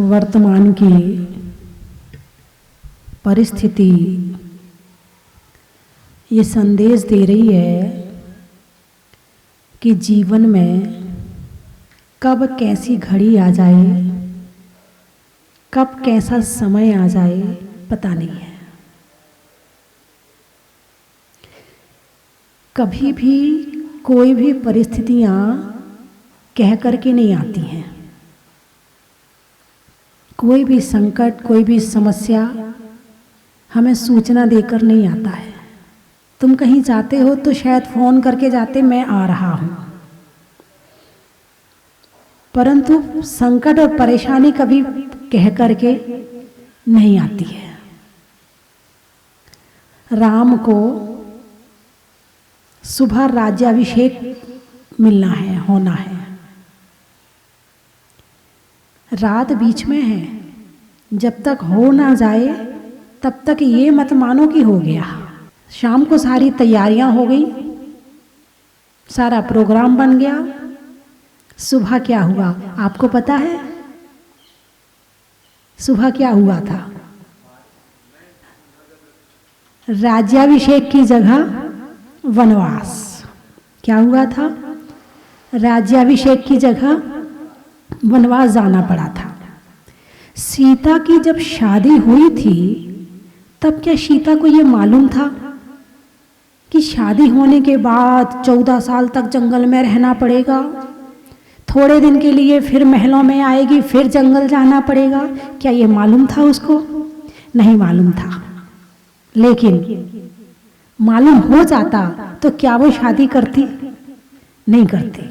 वर्तमान की परिस्थिति ये संदेश दे रही है कि जीवन में कब कैसी घड़ी आ जाए, कब कैसा समय आ जाए पता नहीं है। कभी भी कोई भी परिस्थितियां कह करके नहीं आती हैं। कोई भी संकट, कोई भी समस्या हमें सूचना देकर नहीं आता है। तुम कहीं जाते हो तो शायद फोन करके जाते, मैं आ रहा हूं। परंतु संकट और परेशानी कभी कह करके नहीं आती है। राम को सुबह राज्याभिषेक मिलना है, होना है। रात बीच में है, जब तक हो ना जाए तब तक ये मत मानो कि हो गया। शाम को सारी तैयारियां हो गई, सारा प्रोग्राम बन गया। सुबह क्या हुआ आपको पता है? सुबह क्या हुआ था? राज्याभिषेक की जगह वनवास। क्या हुआ था? राज्याभिषेक की जगह वनवास जाना पड़ा था। सीता की जब शादी हुई थी तब क्या सीता को ये मालूम था कि शादी होने के बाद 14 साल तक जंगल में रहना पड़ेगा, थोड़े दिन के लिए फिर महलों में आएगी, फिर जंगल जाना पड़ेगा? क्या ये मालूम था उसको? नहीं मालूम था। लेकिन मालूम हो जाता तो क्या वो शादी करती? नहीं करती।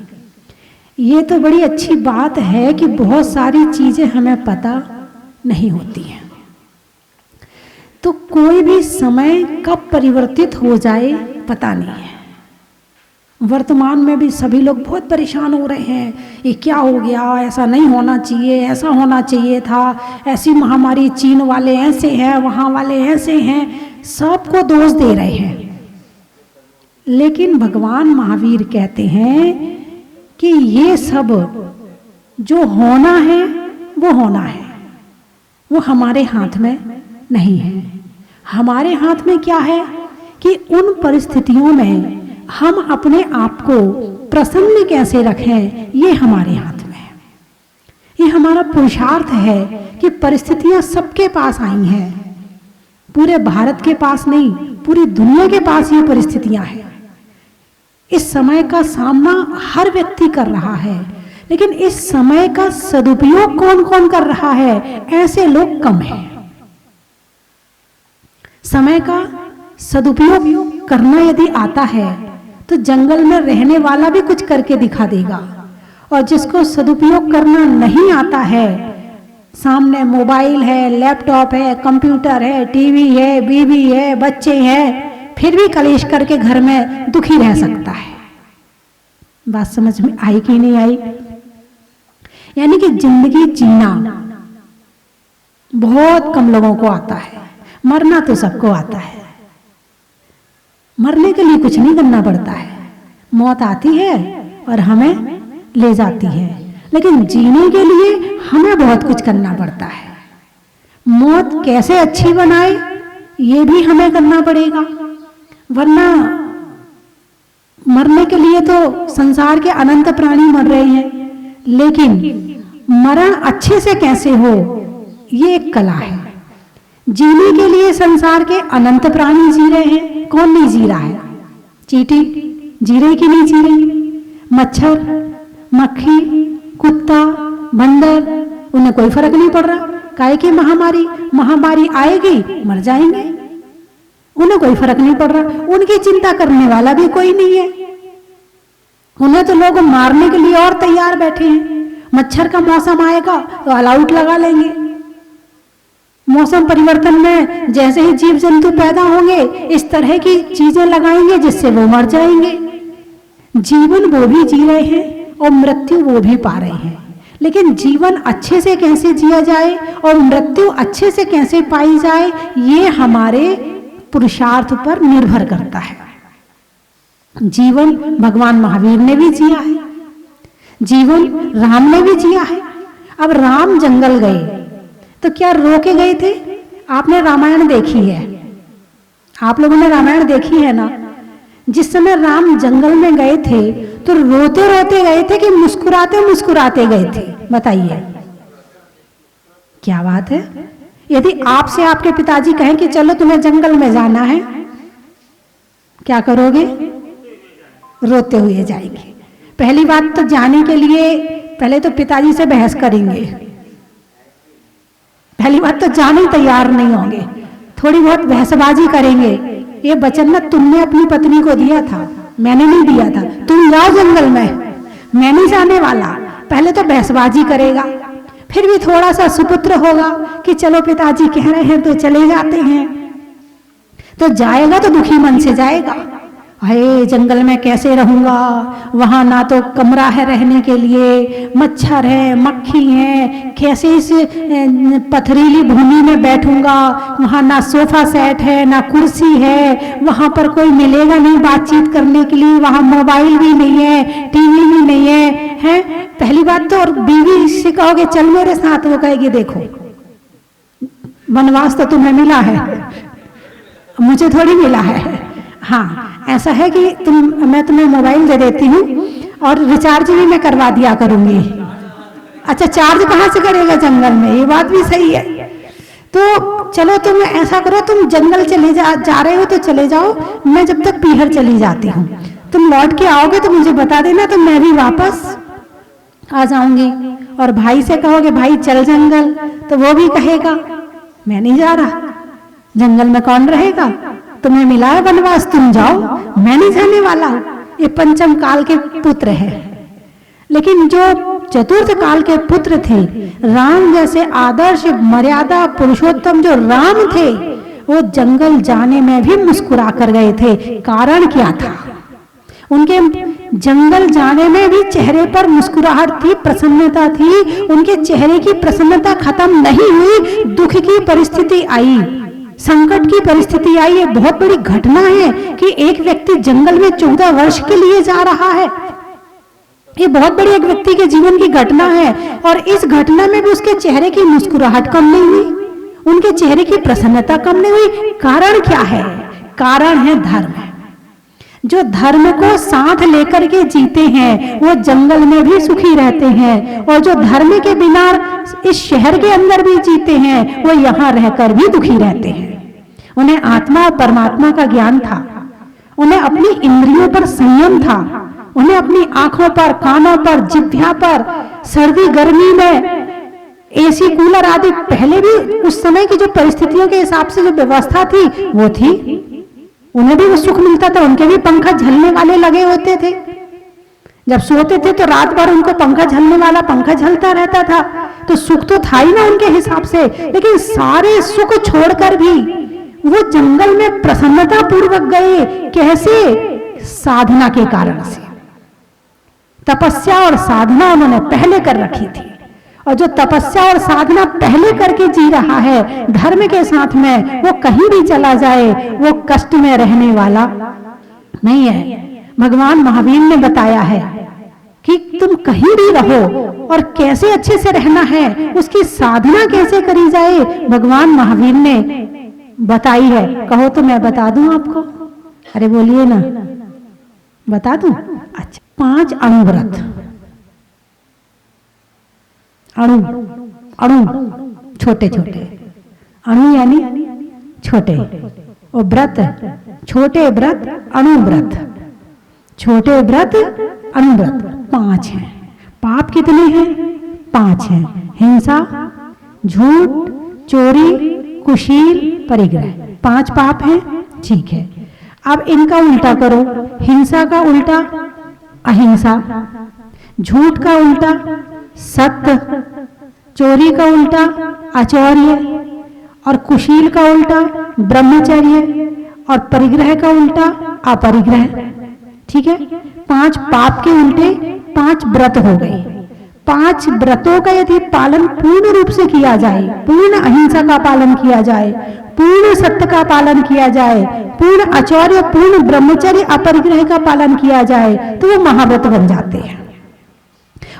ये तो बड़ी अच्छी बात है कि बहुत सारी चीजें हमें पता नहीं होती हैं। तो कोई भी समय कब परिवर्तित हो जाए पता नहीं है। वर्तमान में भी सभी लोग बहुत परेशान हो रहे हैं। ये क्या हो गया? ऐसा नहीं होना चाहिए, ऐसा होना चाहिए था, ऐसी महामारी, चीन वाले ऐसे हैं, वहाँ वाले ऐसे हैं, सबको दोष दे रहे हैं। लेकिन भगवान महावीर कहते हैं कि ये सब जो होना है वो होना है, वो हमारे हाथ में नहीं है। हमारे हाथ में क्या है कि उन परिस्थितियों में हम अपने आप को प्रसन्न कैसे रखें, ये हमारे हाथ में है। ये हमारा पुरुषार्थ है कि परिस्थितियां सबके पास आई हैं, पूरे भारत के पास नहीं, पूरी दुनिया के पास ये परिस्थितियां हैं। इस समय का सामना हर व्यक्ति कर रहा है, लेकिन इस समय का सदुपयोग कौन कौन कर रहा है? ऐसे लोग कम हैं। समय का सदुपयोग करना यदि आता है तो जंगल में रहने वाला भी कुछ करके दिखा देगा, और जिसको सदुपयोग करना नहीं आता है, सामने मोबाइल है, लैपटॉप है, कंप्यूटर है, टीवी है, बीवी है, बच्चे हैं, फिर भी कलेश करके घर में दुखी रह सकता है। बात समझ में आई कि नहीं आई? यानी कि जिंदगी जीना बहुत कम लोगों को आता है, मरना तो सबको आता है। मरने के लिए कुछ नहीं करना पड़ता है, मौत आती है और हमें ले जाती है, लेकिन जीने के लिए हमें बहुत कुछ करना पड़ता है। मौत कैसे अच्छी बनाए ये भी हमें करना पड़ेगा, वरना मरने के लिए तो संसार के अनंत प्राणी मर रहे हैं, लेकिन मरण अच्छे से कैसे हो ये एक कला है। जीने के लिए संसार के अनंत प्राणी जी रहे हैं, कौन नहीं जी रहा है? चींटी जी रही कि नहीं जी रही? मच्छर, मक्खी, कुत्ता, बंदर, उन्हें कोई फर्क नहीं पड़ रहा। काहे की महामारी आएगी, मर जाएंगे, उन्हें कोई फर्क नहीं पड़ रहा। उनकी चिंता करने वाला भी कोई नहीं है। उन्हें तो लोग मारने के लिए और तैयार बैठे हैं। मच्छर का मौसम आएगा तो ऑल आउट लगा लेंगे। मौसम परिवर्तन में जैसे ही जीव जंतु पैदा होंगे, इस तरह की चीजें लगाएंगे जिससे वो मर जाएंगे। जीवन वो भी जी रहे हैं और मृत्यु वो भी पा रहे हैं, लेकिन जीवन अच्छे से कैसे जिया जाए और मृत्यु अच्छे से कैसे पाई जाए, ये हमारे पुरुषार्थ पर निर्भर करता है। जीवन भगवान महावीर ने भी जिया है, जीवन राम ने भी जिया है। अब राम जंगल गए, तो क्या रोके गए थे? आपने रामायण देखी है, आप लोगों ने रामायण देखी है ना? जिस समय राम जंगल में गए थे तो रोते रोते गए थे कि मुस्कुराते मुस्कुराते गए थे? बताइए क्या बात है। यदि आपसे आपके पिताजी कहें कि चलो तुम्हें जंगल में जाना है, क्या करोगे? रोते हुए जाएंगे। पहली बात तो जाने के लिए पहले तो पिताजी से बहस करेंगे, पहली बात तो जाने तैयार नहीं होंगे, थोड़ी बहुत बहसबाजी करेंगे। ये वचन ना तुमने अपनी पत्नी को दिया था, मैंने नहीं दिया था, तुम जाओ जंगल में, मैं नहीं जाने वाला। पहले तो बहसबाजी करेगा, फिर भी थोड़ा सा सुपुत्र होगा कि चलो पिताजी कह रहे हैं तो चले जाते हैं। तो जाएगा तो दुखी मन से जाएगा, अरे जंगल में कैसे रहूंगा, वहां ना तो कमरा है रहने के लिए, मच्छर है, मक्खी है, कैसे इस पथरीली भूमि में बैठूंगा, वहां ना सोफा सेट है ना कुर्सी है, वहां पर कोई मिलेगा नहीं बातचीत करने के लिए, वहां मोबाइल भी नहीं है, टीवी भी नहीं है? पहली बात तो, और बीवी से कहोगे चल मेरे साथ, वो कहेगी देखो वनवास तो तुम्हें मिला है, मुझे थोड़ी मिला है। हाँ, ऐसा है कि मैं तुम्हें मोबाइल दे देती हूँ और रिचार्ज भी मैं करवा दिया करूंगी। अच्छा, चार्ज कहाँ से करेगा जंगल में? ये बात भी सही है। तो चलो तुम ऐसा करो, तुम जंगल चले जा रहे हो तो चले जाओ, मैं जब तक पीहर चली जाती हूँ, तुम लौट के आओगे तो मुझे बता देना, तो मैं भी वापस आ जाऊंगी। और भाई से कहोगे भाई चल जंगल, तो वो भी कहेगा मैं नहीं जा रहा, जंगल में कौन रहेगा, तुम्हें मिला है वनवास, तुम जाओ, मैं नहीं जाने वाला। ये पंचम काल के पुत्र है। लेकिन जो चतुर्थ काल के पुत्र थे, राम जैसे आदर्श मर्यादा पुरुषोत्तम जो राम थे, वो जंगल जाने में भी मुस्कुरा कर गए थे। कारण क्या था? उनके जंगल जाने में भी चेहरे पर मुस्कुराहट थी, प्रसन्नता थी। उनके चेहरे की प्रसन्नता खत्म नहीं हुई, दुख की परिस्थिति आई, संकट की परिस्थिति आई। ये बहुत बड़ी घटना है कि एक व्यक्ति जंगल में 14 वर्ष के लिए जा रहा है। ये बहुत बड़ी एक व्यक्ति के जीवन की घटना है, और इस घटना में भी उसके चेहरे की मुस्कुराहट कम नहीं हुई, उनके चेहरे की प्रसन्नता कम नहीं हुई। कारण क्या है? कारण है धर्म। जो धर्म को साथ लेकर के जीते हैं वो जंगल में भी सुखी रहते हैं, और जो धर्म के बिना इस शहर के अंदर भी जीते हैं वो यहाँ रहकर भी दुखी रहते हैं। उन्हें आत्मा और परमात्मा का ज्ञान था, उन्हें अपनी इंद्रियों पर संयम था, उन्हें अपनी आंखों पर, कानों पर, जिह्वा पर, सर्दी गर्मी में एसी कूलर आदि पहले भी उस समय की जो परिस्थितियों के हिसाब से जो व्यवस्था थी वो थी, उन्हें भी वो सुख मिलता था। उनके भी पंखा झलने वाले लगे होते थे, जब सोते थे तो रात भर उनको पंखा झलने वाला पंखा झलता रहता था, तो सुख तो था ही ना उनके हिसाब से। लेकिन सारे सुख छोड़कर भी वो जंगल में प्रसन्नता पूर्वक गए। कैसे? साधना के कारण से। तपस्या और साधना उन्होंने पहले कर रखी थी, और जो तपस्या और साधना पहले करके जी रहा है धर्म के साथ में, वो कहीं भी चला जाए वो कष्ट में रहने वाला नहीं है। भगवान महावीर ने बताया है कि तुम कहीं भी रहो और कैसे अच्छे से रहना है, उसकी साधना कैसे करी जाए, भगवान महावीर ने बताई है। कहो तो मैं बता दूं आपको? अरे बोलिए ना, बता दूं? अच्छा, 5 अणुव्रत। अणु, अणु छोटे छोटे, अणु यानी छोटे, और व्रत छोटे व्रत, अणु व्रत, छोटे व्रत, अणु व्रत, 5 हैं। पाप कितने हैं? 5 हैं। हिंसा, झूठ, चोरी, कुशील, परिग्रह, 5 पाप हैं। ठीक है, अब इनका उल्टा करो। हिंसा का उल्टा अहिंसा, झूठ का उल्टा सत्य, चोरी का उल्टा आचौर्य, और कुशील का उल्टा ब्रह्मचर्य, और परिग्रह का उल्टा अपरिग्रह। ठीक है, 5 पाप के उल्टे 5 व्रत हो गए। 5 व्रतों का यदि पालन पूर्ण रूप से किया जाए, पूर्ण अहिंसा का पालन किया जाए, पूर्ण सत्य का पालन किया जाए, पूर्ण आचौर्य, पूर्ण ब्रह्मचर्य, अपरिग्रह का पालन किया जाए, तो वो महाव्रत बन जाते हैं।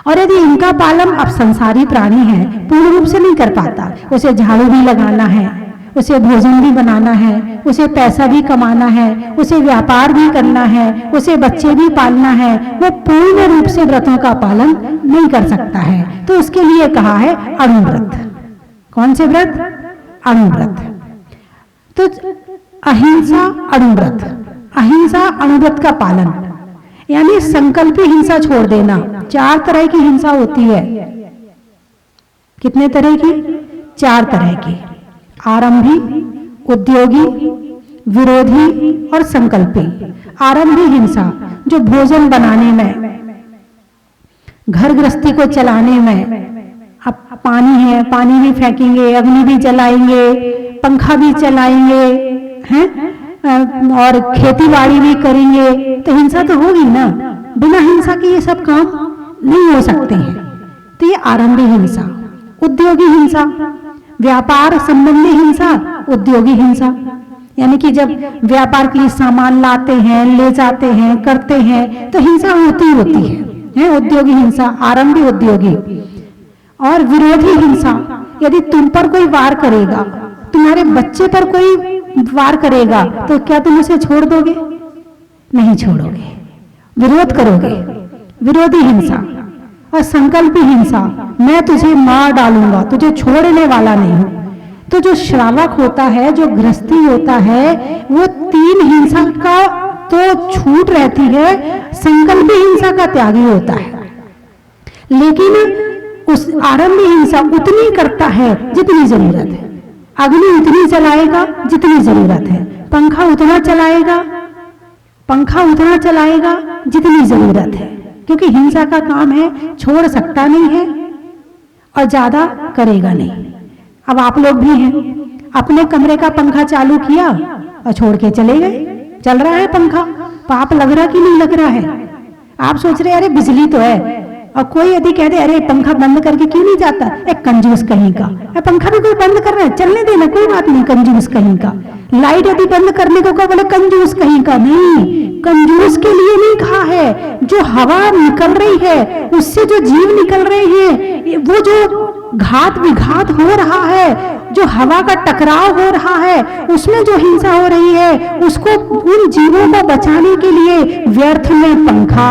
और यदि इनका पालन अब संसारी प्राणी है, पूर्ण रूप से नहीं कर पाता, उसे झाड़ू भी लगाना है, उसे भोजन भी बनाना है, उसे पैसा भी कमाना है, उसे व्यापार भी करना है, उसे बच्चे भी पालना है, वो पूर्ण रूप से व्रतों का पालन नहीं कर सकता है। तो उसके लिए कहा है अणुव्रत। कौन से व्रत? अणुव्रत। तो अहिंसा अणुव्रत, अहिंसा अणुव्रत का पालन, यानी संकल्पी हिंसा छोड़ देना। 4 तरह की हिंसा होती है। कितने तरह की? 4 तरह की। आरंभी, उद्योगी, विरोधी और संकल्पी। आरंभी हिंसा जो भोजन बनाने में, घर गृहस्थी को चलाने में, अब पानी है, पानी भी फेंकेंगे, अग्नि भी जलाएंगे, पंखा भी चलाएंगे, हैं, और खेती बाड़ी भी करेंगे, तो हिंसा तो होगी ना। बिना हिंसा के ये सब काम नहीं हो सकते हैं। तो ये आरंभी हिंसा। उद्योगी हिंसा, व्यापार संबंधी हिंसा, उद्योगी हिंसा, यानी कि जब व्यापार के लिए सामान लाते हैं, ले जाते हैं, करते हैं, तो हिंसा होती है, उद्योगी हिंसा, आरंभी उद्योगी। और विरोधी हिंसा, यदि तुम पर कोई वार करेगा, तुम्हारे बच्चे पर कोई वार करेगा, तो क्या तुम उसे छोड़ दोगे? नहीं छोड़ोगे, विरोध करोगे। विरोधी हिंसा। और संकल्पी हिंसा, मैं तुझे मार डालूंगा, तुझे छोड़ने वाला नहीं हूं। तो जो श्रावक होता है, जो गृहस्थी होता है, वो 3 हिंसा का तो छूट रहती है, संकल्पी हिंसा का त्यागी होता है। लेकिन उस आरंभी हिंसा उतनी करता है जितनी जरूरत है। अग्नि उतनी चलाएगा जितनी जरूरत है, पंखा उतना चलाएगा जितनी जरूरत है, क्योंकि हिंसा का काम है, छोड़ सकता नहीं है और ज्यादा करेगा नहीं। अब आप लोग भी हैं, अपने कमरे का पंखा चालू किया और छोड़ के चले गए, चल रहा है पंखा, पाप लग रहा कि नहीं लग रहा है? आप सोच रहे अरे बिजली तो है, और कोई यदि कह दे अरे पंखा बंद करके क्यों नहीं जाता, एक कंजूस कहीं का, पंखा भी कोई बंद कर रहा है, चलने देना, कोई बात नहीं, कंजूस कहीं का। लाइट यदि बंद करने को कहा, बोले कंजूस कहीं का। नहीं, कंजूस के लिए नहीं कहा है, जो हवा निकल रही है, उससे जो जीव निकल रहे हैं, वो जो घात विघात हो रहा है, जो हवा का टकराव हो रहा है, उसमें जो हिंसा हो रही है, उसको, उन जीवों को बचाने के लिए व्यर्थ में पंखा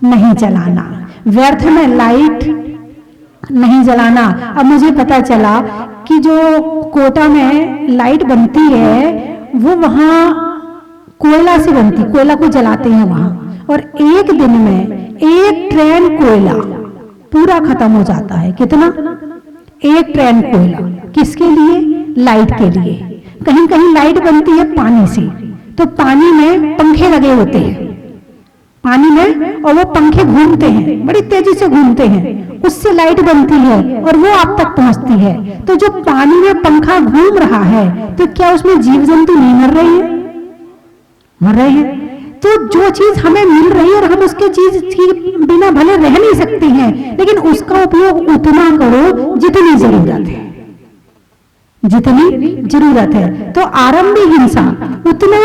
नहीं चलाना, व्यर्थ में लाइट नहीं जलाना। अब मुझे पता चला कि जो कोटा में लाइट बनती है, वो वहां कोयला से बनती, कोयला को जलाते हैं वहां, और एक दिन में 1 ट्रेन कोयला पूरा खत्म हो जाता है। कितना? 1 ट्रेन कोयला। किसके लिए? लाइट के लिए। कहीं कहीं लाइट बनती है पानी से, तो पानी में पंखे लगे होते हैं, पानी में, और वो पंखे घूमते हैं, बड़ी तेजी से घूमते हैं, उससे लाइट बनती है और वो आप तक पहुंचती है। तो जो पानी में पंखा घूम रहा है, तो क्या उसमें जीव जंतु नहीं मर रहे हैं? मर रहे हैं। तो जो चीज हमें मिल रही है और हम उसके चीज के बिना भले रह नहीं सकते हैं, लेकिन उसका उपयोग उतना करो जितनी जरूरत है, जितनी जरूरत है। तो आरंभी हिंसा, उतना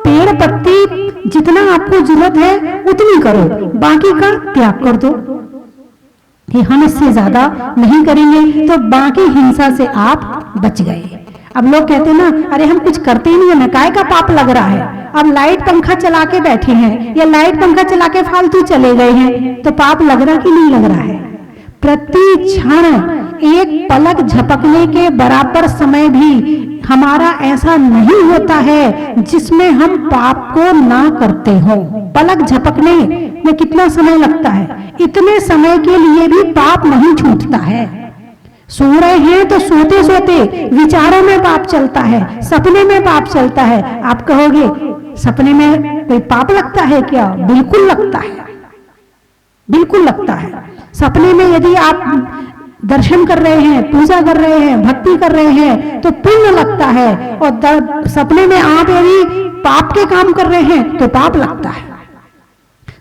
पेड़ पत्ती जितना आपको जरूरत है उतनी करो, बाकी का त्याग कर दो कि हम इससे ज्यादा नहीं करेंगे, तो बाकी हिंसा से आप बच गए। अब लोग कहते हैं ना, अरे हम कुछ करते ही नहीं है, काय का पाप लग रहा है। अब लाइट पंखा चला के बैठे हैं, या लाइट पंखा चला के फालतू चले गए हैं, तो पाप लग रहा कि नहीं लग रहा है? प्रति क्षण एक पलक झपकने के बराबर समय भी हमारा ऐसा नहीं होता है जिसमें हम पाप को ना करते हो। पलक झपकने में कितना समय लगता है? इतने समय के लिए भी पाप नहीं छूटता है। सो रहे हैं तो सोते सोते विचारों में पाप चलता है, सपने में पाप चलता है। आप कहोगे सपने में कोई पाप लगता है क्या? बिल्कुल लगता है, बिल्कुल लगता है। सपने में यदि आप दर्शन कर रहे हैं, पूजा कर रहे हैं, भक्ति कर रहे हैं, तो पुण्य लगता है, और सपने में आप यदि पाप के काम कर रहे हैं तो पाप लगता है।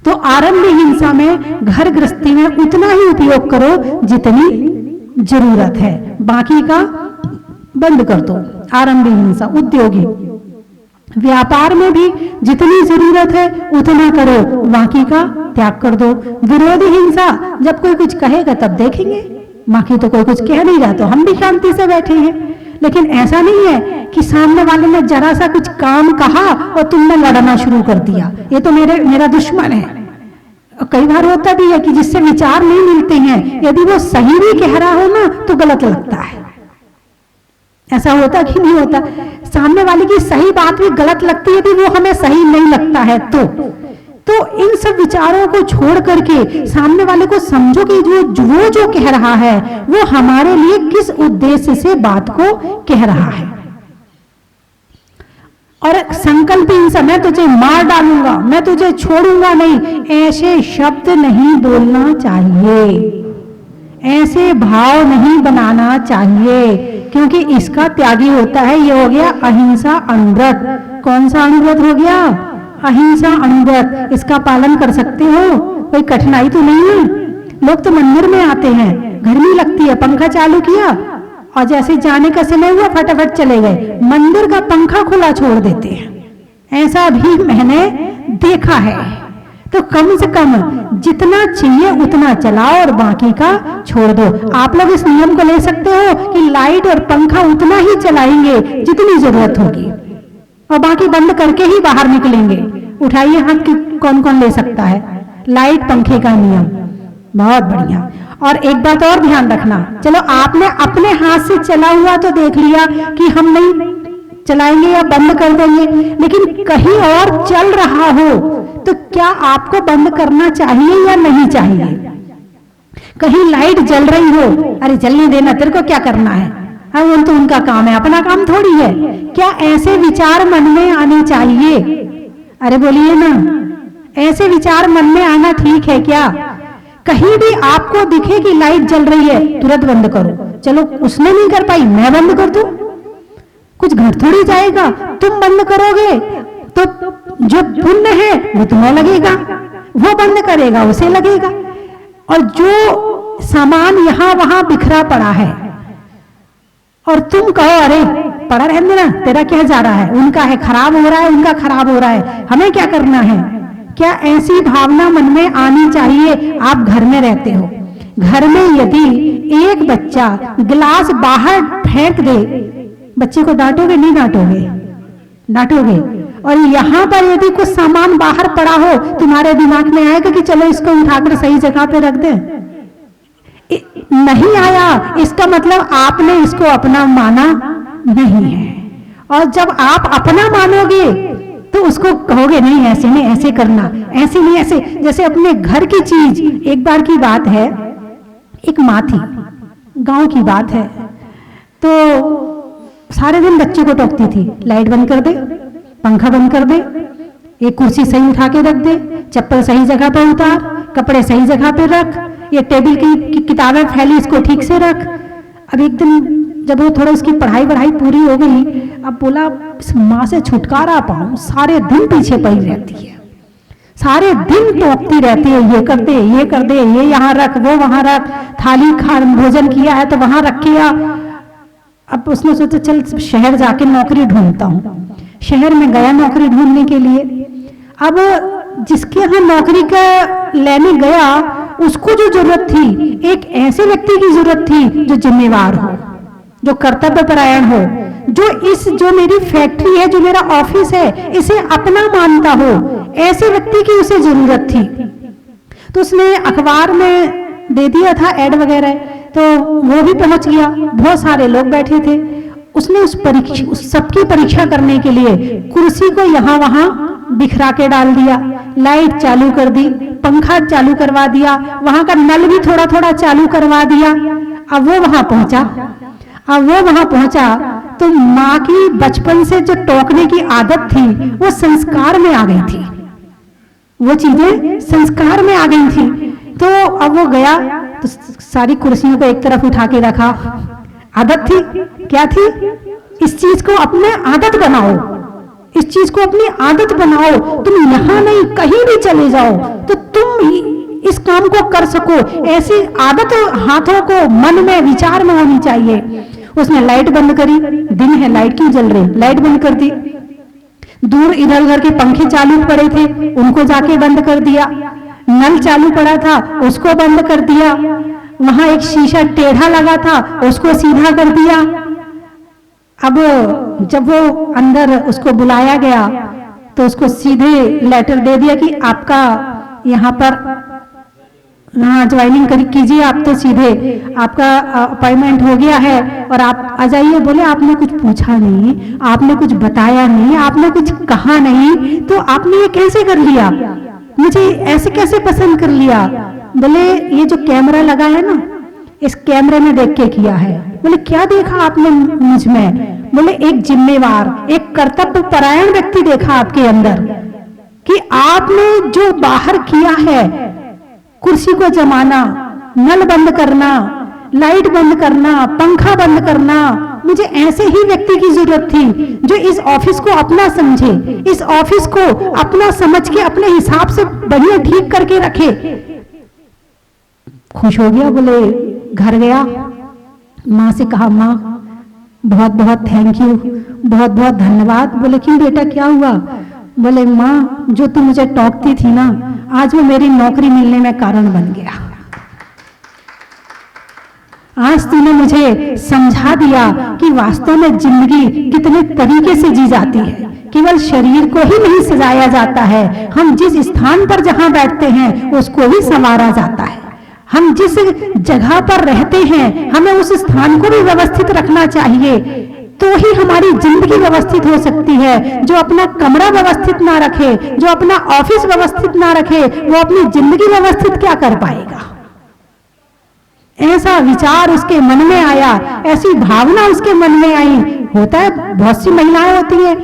तो आरंभी हिंसा में, घर गृहस्थी में उतना ही उपयोग करो जितनी जरूरत है, बाकी का बंद कर दो। आरंभी हिंसा। उद्योगी, व्यापार में भी जितनी जरूरत है उतना करो, बाकी का त्याग कर दो। विरोधी हिंसा, जब कोई कुछ कहेगा तब देखेंगे, बाकी तो कोई कुछ कह नहीं रहा तो हम भी शांति से बैठे हैं। लेकिन ऐसा नहीं है कि सामने वाले ने जरा सा कुछ काम कहा और तुमने लड़ना शुरू कर दिया, ये तो मेरा दुश्मन है। कई बार होता भी है कि जिससे विचार नहीं मिलते हैं, यदि वो सही भी कह रहा हो ना तो गलत लगता है। ऐसा होता कि नहीं होता? सामने वाले की सही बात भी गलत लगती है, यदि वो हमें सही नहीं लगता है तो इन सब विचारों को छोड़ करके सामने वाले को समझो कि वो जो कह रहा है वो हमारे लिए किस उद्देश्य से बात को कह रहा है। और संकल्प हिंसा, मैं तुझे मार डालूंगा, मैं तुझे छोड़ूंगा नहीं, ऐसे शब्द नहीं बोलना चाहिए, ऐसे भाव नहीं बनाना चाहिए, क्योंकि इसका त्यागी होता है। ये हो गया अहिंसा अनुव्रत। कौन सा अनुव्रत हो गया? अहिंसा अनुव्रत। इसका पालन कर सकते हो? कोई कठिनाई तो नहीं है? लोग तो मंदिर में आते हैं, गर्मी लगती है, पंखा चालू किया और जैसे जाने का समय हुआ फटाफट चले गए, मंदिर का पंखा खुला छोड़ देते हैं। ऐसा भी मैंने देखा है। तो कम से कम जितना चाहिए उतना चलाओ और बाकी का छोड़ दो। आप लोग इस नियम को ले सकते हो कि लाइट और पंखा उतना ही चलाएंगे जितनी जरूरत होगी और बाकी बंद करके ही बाहर निकलेंगे। उठाइए हाथ कि कौन कौन ले सकता है लाइट पंखे का नियम। बहुत बढ़िया। और एक बात और ध्यान रखना, चलो आपने अपने हाथ से चला हुआ तो देख लिया कि हम नहीं चलाएंगे या बंद कर देंगे, लेकिन कहीं और चल रहा हो तो क्या आपको बंद करना चाहिए या नहीं चाहिए? कहीं लाइट जल रही हो, अरे जलने देना, तेरे को क्या करना है, हाँ वो तो उनका काम है, अपना काम थोड़ी है। क्या ऐसे विचार मन में आने चाहिए? अरे बोलिए ना, ऐसे विचार मन में आना ठीक है क्या? कहीं भी आपको दिखे कि लाइट जल रही है, तुरंत बंद करो। चलो उसने नहीं कर पाई, मैं बंद कर दूं, कुछ घर थोड़ी जाएगा। तुम बंद करोगे तो जो पुण्य है वो तुम्हें लगेगा, वो बंद करेगा उसे लगेगा। और जो सामान यहां वहां बिखरा पड़ा है और तुम कहो अरे पड़ा रहने देना, तेरा क्या जा रहा है, उनका है खराब हो रहा है, उनका खराब हो रहा है, हमें क्या करना है? क्या ऐसी भावना मन में आनी चाहिए? आप घर में रहते हो, घर में यदि एक बच्चा गिलास बाहर फेंक दे, बच्चे को डांटोगे नहीं डांटोगे? डांटोगे। और यहाँ पर यदि कुछ सामान बाहर पड़ा हो, तुम्हारे दिमाग में आएगा कि चलो इसको उठाकर सही जगह पे रख दे? नहीं आया, इसका मतलब आपने इसको अपना माना नहीं है। और जब आप अपना मानोगे तो उसको कहोगे नहीं ऐसे नहीं, ऐसे करना, ऐसे नहीं, ऐसे। जैसे अपने घर की चीज, एक बार की बात है, एक माँ थी, गांव की बात है, तो सारे दिन बच्चे को टोकती थी, लाइट बंद कर दे, पंखा बंद कर दे, एक कुर्सी सही उठा के रख दे, चप्पल सही जगह पर उतार, कपड़े सही जगह पर रख, ये टेबल की किताबें फैली इसको ठीक से रख। अब एक दिन जब वो थोड़ा उसकी पढ़ाई पूरी हो गई, अब बोला इस माँ से छुटकारा पाऊं, सारे दिन पीछे पड़ी रहती है, सारे दिन टोकती रहती है, ये कर दे, ये कर दे, ये यहाँ रख, वो वहां रख, थाली खा भोजन किया है तो वहां रख आ। अब उसने सोचा चल शहर जाके नौकरी ढूंढता हूँ। शहर में गया नौकरी ढूंढने के लिए। अब जिसके यहाँ नौकरी का लेने गया, उसको जो जरूरत थी, एक ऐसे व्यक्ति की जरूरत थी जो जिम्मेवार हो, जो कर्तव्य परायण हो, जो मेरी फैक्ट्री है, जो मेरा ऑफिस है, इसे अपना मानता हो, ऐसे व्यक्ति की उसे जरूरत थी। तो उसने अखबार में दे दिया था ऐड वगैरह, तो वो भी पहुंच गया, बहुत सारे लोग बैठे थे। उसने उस सबकी परीक्षा करने के लिए कुर्सी को यहाँ वहां बिखरा के डाल दिया, लाइट चालू कर दी, पंखा चालू करवा दिया, वहां का नल भी थोड़ा थोड़ा चालू करवा दिया। अब वो वहां पहुंचा तो माँ की बचपन से जो टोकने की आदत थी वो संस्कार में आ गई थी, वो चीजें संस्कार में आ गई थी। तो अब वो गया तो सारी कुर्सियों को एक तरफ उठा के रखा। आदत थी, क्या थी? इस चीज को अपने आदत बनाओ, इस चीज को अपनी आदत बनाओ। तुम यहां नहीं कहीं भी चले जाओ तो तुम इस काम को कर सको, ऐसी आदत हाथों को मन में विचार में होनी चाहिए। उसने लाइट बंद करी, दिन है लाइट क्यों जल रही, लाइट बंद कर दी। दूर इधर उधर के पंखे चालू पड़े थे, उनको जाके बंद कर दिया। नल चालू पड़ा था उसको बंद कर दिया, वहां एक शीशा टेढ़ा लगा था उसको सीधा कर दिया। अब जब वो अंदर उसको बुलाया गया तो उसको सीधे लेटर दे दिया कि आपका यहाँ पर ज्वाइनिंग कीजिए, आप तो सीधे आपका अपॉइंटमेंट हो गया है और आप आ जाइए। बोले आपने कुछ पूछा नहीं, आपने कुछ बताया नहीं, आपने कुछ कहा नहीं, तो आपने ये कैसे कर लिया, मुझे ऐसे कैसे पसंद कर लिया? बोले ये जो कैमरा लगा है ना, इस कैमरे में देख के किया है। बोले क्या देखा आपने मुझ में? बोले एक जिम्मेवार, एक कर्तव्य परायण व्यक्ति देखा आपके अंदर, कि आपने जो बाहर किया है, कुर्सी को जमाना, नल बंद करना, लाइट बंद करना, पंखा बंद करना, मुझे ऐसे ही व्यक्ति की जरूरत थी जो इस ऑफिस को अपना समझे, इस ऑफिस को अपना समझ के अपने हिसाब से बढ़िया ठीक करके रखे। खुश हो गया। बोले घर गया, माँ से कहा माँ बहुत बहुत थैंक यू, बहुत बहुत धन्यवाद। बोले क्यों बेटा क्या हुआ? बोले माँ जो तू मुझे टोकती थी ना, आज वो मेरी नौकरी मिलने में कारण बन गया। आज तूने मुझे समझा दिया कि वास्तव में जिंदगी कितने तरीके से जी जाती है। केवल शरीर को ही नहीं सजाया जाता है, हम जिस स्थान पर जहां बैठते हैं उसको भी संवारा जाता है। हम जिस जगह पर रहते हैं हमें उस स्थान को भी व्यवस्थित रखना चाहिए, तो ही हमारी जिंदगी व्यवस्थित हो सकती है। जो अपना कमरा व्यवस्थित ना रखे, जो अपना ऑफिस व्यवस्थित ना रखे, वो अपनी जिंदगी व्यवस्थित क्या कर पाएगा? ऐसा विचार उसके मन में आया, ऐसी भावना उसके मन में आई। होता है बहुत सी महिलाएं होती हैं,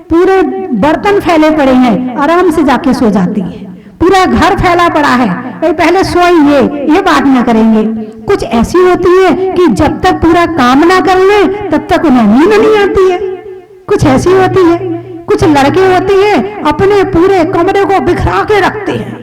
पूरे बर्तन फैले पड़े हैं, आराम से जाके सो जाती है, पूरा घर फैला पड़ा है, भाई पहले सोएंगे, ये बात ना करेंगे। कुछ ऐसी होती है कि जब तक पूरा काम ना कर ले तब तक उन्हें नींद नहीं आती है। कुछ ऐसी होती है, कुछ लड़के होते हैं अपने पूरे कमरे को बिखरा के रखते हैं,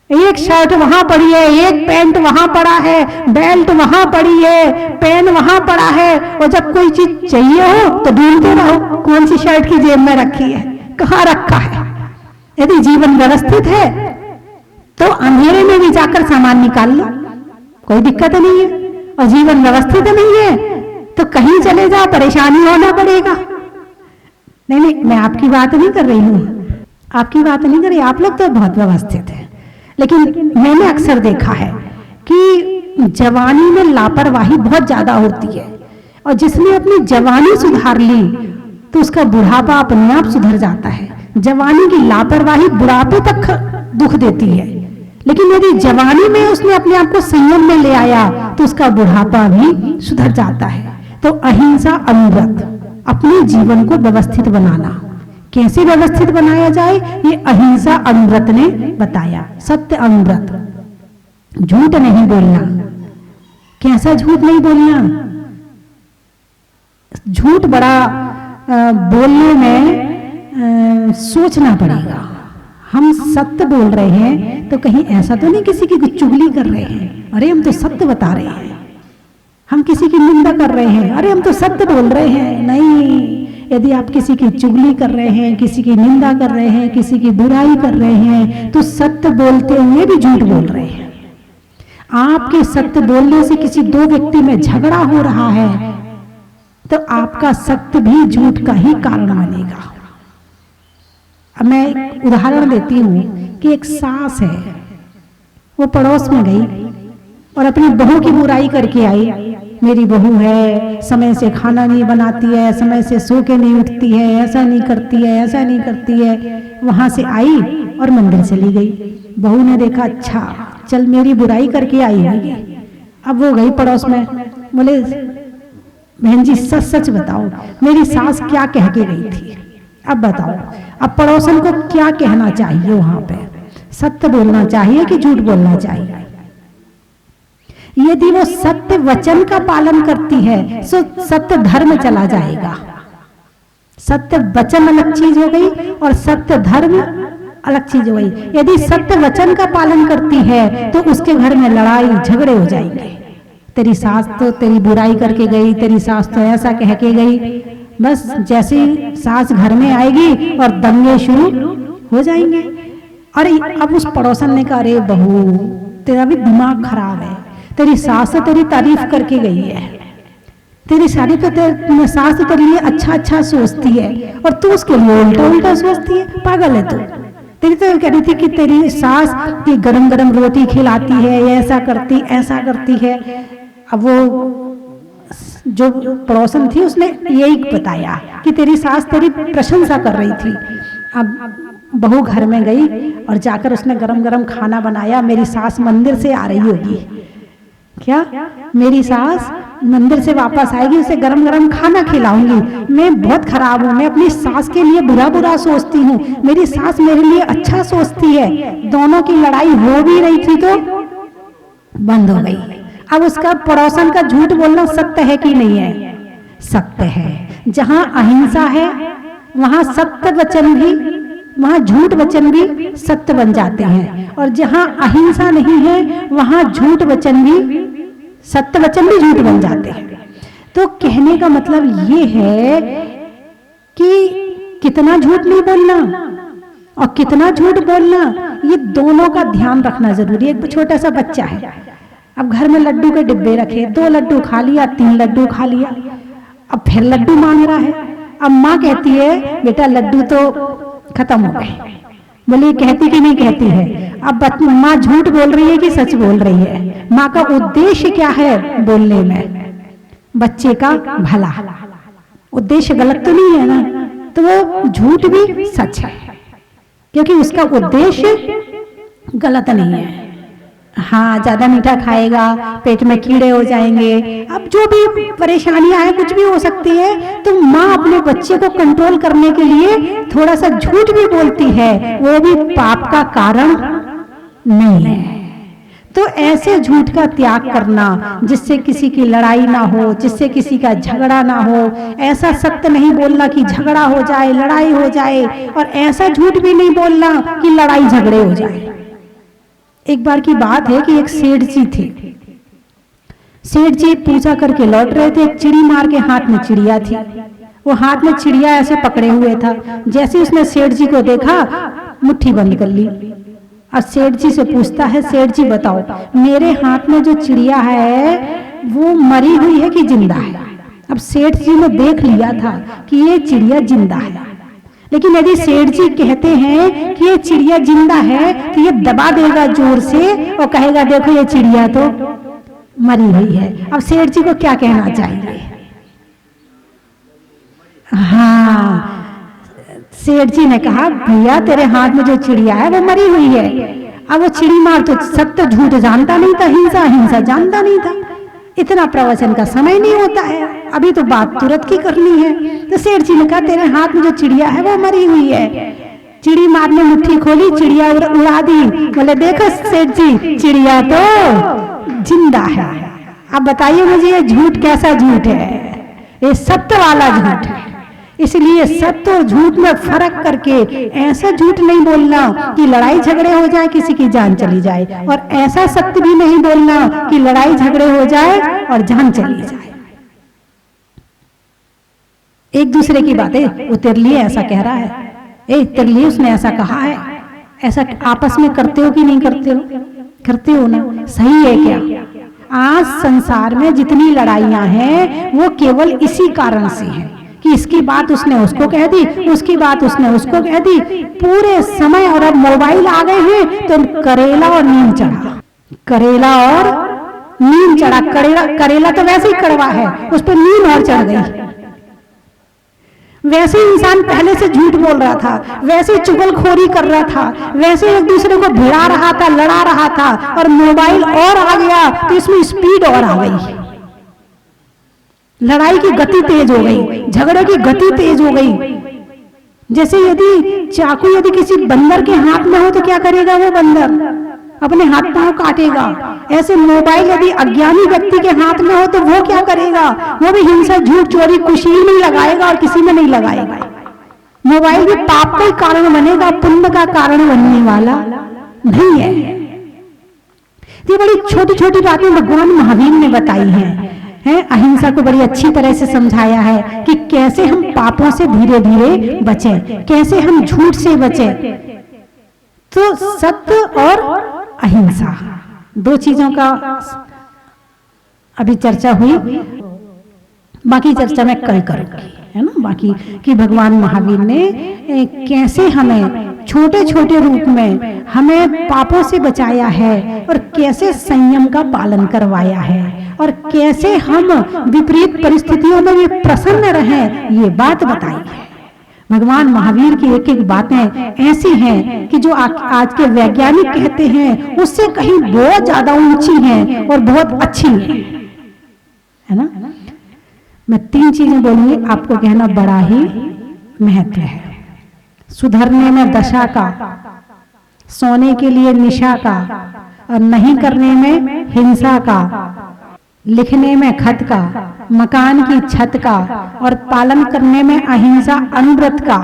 एक शर्ट वहां पड़ी है, एक पैंट वहां पड़ा है, बेल्ट वहां पड़ी है, पेन वहां पड़ा है, और जब कोई चीज चाहिए हो तो ढूंढते रहो कौन सी शर्ट की जेब में रखी है, कहाँ रखा है। यदि जीवन व्यवस्थित है तो अंधेरे में भी जाकर सामान निकाल लो, कोई दिक्कत नहीं है। और जीवन व्यवस्थित नहीं है तो कहीं चले जाओ परेशानी होना पड़ेगा। नहीं नहीं, मैं आपकी बात नहीं कर रही हूं, आपकी बात नहीं कर रही, आप लोग तो बहुत व्यवस्थित है। लेकिन मैंने अक्सर देखा है कि जवानी में लापरवाही बहुत ज्यादा होती है, और जिसने अपनी जवानी सुधार ली तो उसका बुढ़ापा अपने आप सुधर जाता है। जवानी की लापरवाही बुढ़ापे तक दुख देती है, लेकिन यदि जवानी में उसने अपने आप को संयम में ले आया तो उसका बुढ़ापा भी सुधर जाता है। तो अहिंसा अनुव्रत, अपने जीवन को व्यवस्थित बनाना, कैसे व्यवस्थित बनाया जाए ये अहिंसा अनुव्रत ने बताया। सत्य अनुव्रत, झूठ नहीं बोलना। कैसा झूठ नहीं बोलना? झूठ बड़ा बोलने में सोचना पड़ेगा। हम सत्य बोल रहे हैं तो कहीं ऐसा तो नहीं किसी की चुगली कर रहे हैं, अरे हम तो सत्य बता रहे हैं। हम किसी की निंदा कर रहे हैं, अरे हम तो सत्य बोल रहे हैं। नहीं, यदि आप किसी की चुगली कर रहे हैं, किसी की निंदा कर रहे हैं, किसी की बुराई कर रहे हैं, तो सत्य बोलते हुए भी झूठ बोल रहे हैं। आपके सत्य बोलने से किसी दो व्यक्ति में झगड़ा हो रहा है तो आपका सत्य भी झूठ का ही कारण बनेगा। अब मैं एक उदाहरण देती हूँ कि एक सास है, वो पड़ोस में गई और अपनी बहू की बुराई करके आई। मेरी बहू है, समय से खाना नहीं बनाती है, समय से सो के नहीं उठती है, ऐसा नहीं करती है, ऐसा नहीं करती है। वहां से आई और मंदिर चली गई। बहू ने देखा अच्छा चल मेरी बुराई करके आई होगी। अब वो गई पड़ोस में, बोले बहन जी सच सच बताओ मेरी सास क्या कह के गई थी, अब बताओ। अब पड़ोसन को क्या कहना चाहिए? वहां पे सत्य बोलना चाहिए कि झूठ बोलना चाहिए? यदि वो सत्य वचन का पालन करती है तो सत्य धर्म चला जाएगा। सत्य वचन अलग चीज हो गई और सत्य धर्म अलग चीज हो गई। यदि सत्य वचन का पालन करती है तो उसके घर में लड़ाई झगड़े हो जाएंगे। तेरी सास तो तेरी बुराई करके गई, तेरी सास तो ऐसा कह के गई। बस जैसे सास घर में आएगी और दंगे शुरू हो जाएंगे। अरे अब उस पड़ोसन ने कहा, अरे बहू तेरा भी दिमाग खराब है, तेरी सास तो तेरी तारीफ करके गई है, तेरी सारी तो सास तो तेरे लिए अच्छा अच्छा सोचती है और तू उसके लिए उल्टा उल्टा सोचती है, पागल है तू। तेरी तो कह रही थी कि तेरी सास की गरम गरम रोटी खिलाती है, ऐसा करती है। अब वो जो पड़ोसन थी उसने यही बताया कि तेरी सास तेरी प्रशंसा कर रही थी। अब बहू घर में गई और जाकर उसने गरम गरम खाना बनाया। मेरी सास मंदिर से आ रही होगी, क्या मेरी सास मंदिर से वापस आएगी, उसे गरम गरम खाना खिलाऊंगी। मैं बहुत खराब हूँ, मैं अपनी सास के लिए बुरा बुरा सोचती हूँ, मेरी सास मेरे लिए अच्छा सोचती है। दोनों की लड़ाई हो भी रही थी तो बंद हो गई। अब उसका पड़ोसन का झूठ बोलना सत्य है कि नहीं है? सत्य है। जहां अहिंसा है वहां सत्य वचन भी, वहां झूठ वचन भी सत्य बन जाते हैं, और जहां अहिंसा नहीं है वहां झूठ वचन भी, सत्य वचन भी झूठ बन जाते हैं। तो कहने का मतलब ये है कि कितना झूठ नहीं बोलना और कितना झूठ बोलना, ये दोनों का ध्यान रखना जरूरी है। एक छोटा सा बच्चा है, अब घर में लड्डू के डिब्बे रखे, 2 लड्डू खा लिया, 3 लड्डू खा लिया, अब फिर लड्डू मांग रहा है। अब माँ कहती है बेटा लड्डू तो खत्म हो गए। बोले कहती कि नहीं कहती है? अब माँ झूठ बोल रही है कि सच बोल रही है? माँ का उद्देश्य क्या है बोलने में? बच्चे का भला। उद्देश्य गलत तो नहीं है ना, तो वो झूठ भी सच है क्योंकि उसका उद्देश्य गलत नहीं है। हाँ, ज्यादा मीठा खाएगा पेट में कीड़े हो जाएंगे, अब जो भी परेशानियां हैं कुछ भी हो सकती है, तो माँ अपने बच्चे को कंट्रोल करने के लिए थोड़ा सा झूठ भी बोलती है, वो भी पाप का कारण नहीं है। तो ऐसे झूठ का त्याग करना जिससे किसी की लड़ाई ना हो, जिससे किसी का झगड़ा ना हो। ऐसा सत्य नहीं बोलना कि झगड़ा हो जाए, लड़ाई हो जाए, और ऐसा झूठ भी नहीं बोलना कि लड़ाई झगड़े हो जाए। एक बार की बात है कि एक सेठ जी थे। सेठ जी पूजा करके लौट रहे थे, एक चिड़ी मार के हाथ में चिड़िया थी, वो हाथ में चिड़िया ऐसे पकड़े हुए था। जैसे उसने सेठ जी को देखा मुट्ठी बंद कर ली और सेठ जी से पूछता है, सेठ जी बताओ मेरे हाथ में जो चिड़िया है वो मरी हुई है कि जिंदा है? अब सेठ जी ने देख लिया था कि ये चिड़िया जिंदा है, लेकिन यदि सेठ जी कहते हैं कि ये चिड़िया जिंदा है तो ये दबा देगा जोर से और कहेगा देखो ये चिड़िया तो मरी हुई है। अब सेठ जी को क्या कहना चाहिए? हाँ, सेठ जी ने कहा भैया तेरे हाथ में जो चिड़िया है वो मरी हुई है। अब वो चिड़ी मार तो सत्य झूठ जानता नहीं था, हिंसा हिंसा जानता नहीं था, इतना प्रवचन का समय नहीं होता है, अभी तो बात तुरंत की करनी है। तो सेठ जी ने कहा तेरे हाथ में जो चिड़िया है वो मरी हुई है। चिड़ी मार ने मुट्ठी खोली, चिड़िया उड़ा दी। बोले देखो सेठ जी चिड़िया तो जिंदा है। अब बताइए मुझे ये झूठ कैसा झूठ है? ये सत्य वाला झूठ है। इसलिए सत्य और झूठ में फर्क करके ऐसा झूठ नहीं बोलना कि लड़ाई झगड़े हो जाए, किसी की जान चली जाए, और ऐसा सत्य भी नहीं बोलना कि लड़ाई झगड़े हो जाए और जान चली जाए। एक दूसरे की बातें, वो तेरे लिए ऐसा कह रहा है, ए तेरे लिए उसने ऐसा कहा है, ऐसा आपस में करते हो कि नहीं करते हो? करते हो ना? सही है क्या? आज संसार में जितनी लड़ाइयां हैं वो केवल इसी कारण से है कि इसकी बात उसने उसको कह दी, उसकी बात उसने उसको कह दी पूरे समय। और अब मोबाइल आ गए हैं तो करेला और नीम चढ़ा, करेला और नीम चढ़ा। करेला तो वैसे ही कड़वा है, उस पर नीम और चढ़ गई। वैसे इंसान पहले से झूठ बोल रहा था, वैसे चुगलखोरी कर रहा था, वैसे एक दूसरे को भिड़ा रहा था, लड़ा रहा था, और मोबाइल और आ गया तो इसमें स्पीड और आ गई, लड़ाई की गति तेज हो गई, झगड़े की गति तेज हो गई। जैसे यदि चाकू यदि किसी बंदर के हाथ में हो तो क्या करेगा वो बंदर? अपने हाथ पांव काटेगा। ऐसे मोबाइल यदि अज्ञानी व्यक्ति के हाथ में हो तो वो क्या करेगा? वो भी हिंसा, झूठ, चोरी, कुशील में लगाएगा और किसी में नहीं लगाएगा। मोबाइल भी पाप का ही कारण बनेगा, पुण्य का कारण बनने वाला नहीं है। ये बड़ी छोटी छोटी बातें भगवान महावीर ने बताई हैं, अहिंसा को बड़ी अच्छी तरह से समझाया है कि कैसे हम पापों से धीरे धीरे बचें, कैसे हम झूठ से बचें। तो सत्य और अहिंसा, दो चीजों का अभी चर्चा हुई, बाकी चर्चा मैं कल करूंगी, है ना। बाकी कि भगवान महावीर ने कैसे हमें छोटे छोटे रूप में हमें पापों से बचाया है और कैसे संयम का पालन करवाया है और कैसे हम विपरीत परिस्थितियों में भी प्रसन्न रहें, ये बात बताई है। भगवान महावीर की एक एक बातें ऐसी हैं कि जो आज के वैज्ञानिक कहते हैं उससे कहीं बहुत ज्यादा ऊंची हैं और बहुत अच्छी हैं, है ना। मैं 3 चीजें बोलूंगी, आपको कहना बड़ा ही महत्व है। सुधरने में दशा का, सोने के लिए निशा का, और नहीं करने में हिंसा का, लिखने में खत का, मकान की छत का, और पालन करने में अहिंसा अनुव्रत का,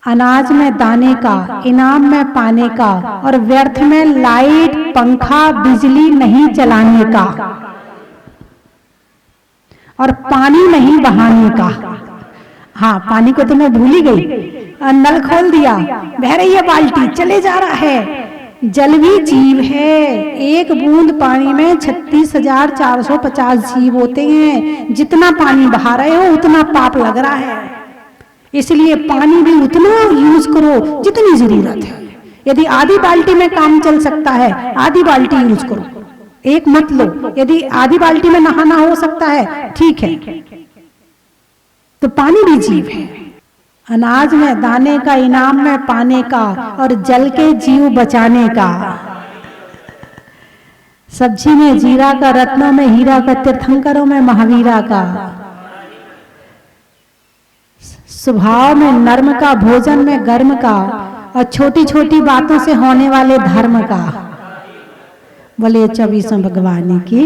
अनाज में दाने का, इनाम में पाने का, और व्यर्थ में लाइट पंखा बिजली नहीं चलाने का, और पानी नहीं बहाने का। हाँ, पानी को तो मैं भूल ही गई, नल खोल दिया, बह रही है बाल्टी, चले जा रहा है। जल भी जीव है, एक बूंद पानी में 36,450 जीव होते हैं। जितना पानी बहा रहे हो उतना पाप लग रहा है, इसलिए पानी भी उतना यूज करो जितनी जरूरत है। यदि आधी बाल्टी में काम चल सकता है, आधी बाल्टी यूज करो, एक मत लो। यदि आधी बाल्टी में नहाना हो सकता है, ठीक है। तो पानी भी जीव है। अनाज में दाने का, इनाम में पाने का, और जल के जीव बचाने का। सब्जी में जीरा का, रत्नों में हीरा का, तीर्थंकरों में महावीरा का। स्वभाव में नर्म का, भोजन में गर्म का, और छोटी छोटी बातों से होने वाले धर्म का। बोले 24 भगवान की।